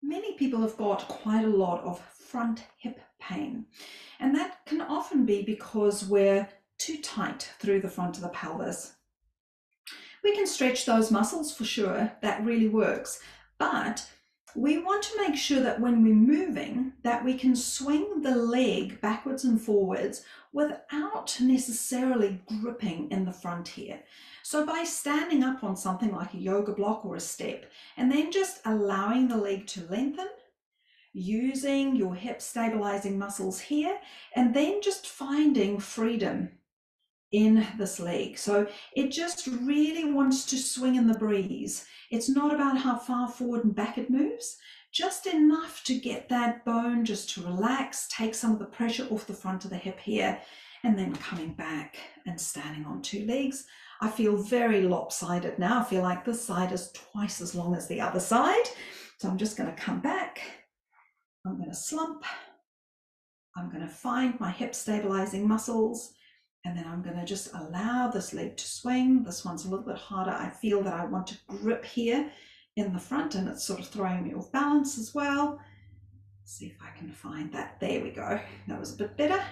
Many people have got quite a lot of front hip pain, and that can often be because we're too tight through the front of the pelvis. We can stretch those muscles for sure, that really works, but we want to make sure that when we're moving that we can swing the leg backwards and forwards without necessarily gripping in the front here. So by standing up on something like a yoga block or a step and then just allowing the leg to lengthen, using your hip stabilizing muscles here, and then just finding freedom in this leg. So it just really wants to swing in the breeze. It's not about how far forward and back it moves, just enough to get that bone just to relax, take some of the pressure off the front of the hip here, and then coming back and standing on two legs. I feel very lopsided now. I feel like this side is twice as long as the other side. So I'm just going to come back. I'm going to slump. I'm going to find my hip stabilizing muscles. And then I'm going to just allow this leg to swing. This one's a little bit harder. I feel that I want to grip here in the front, and it's sort of throwing me off balance as well. Let's see if I can find that. There we go. That was a bit better.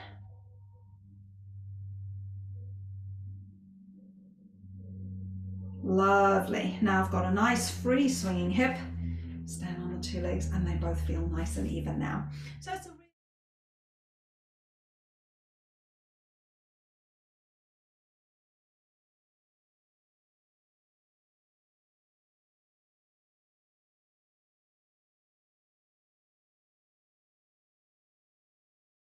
Lovely. Now I've got a nice free swinging hip. Stand on the two legs, and they both feel nice and even now. So it's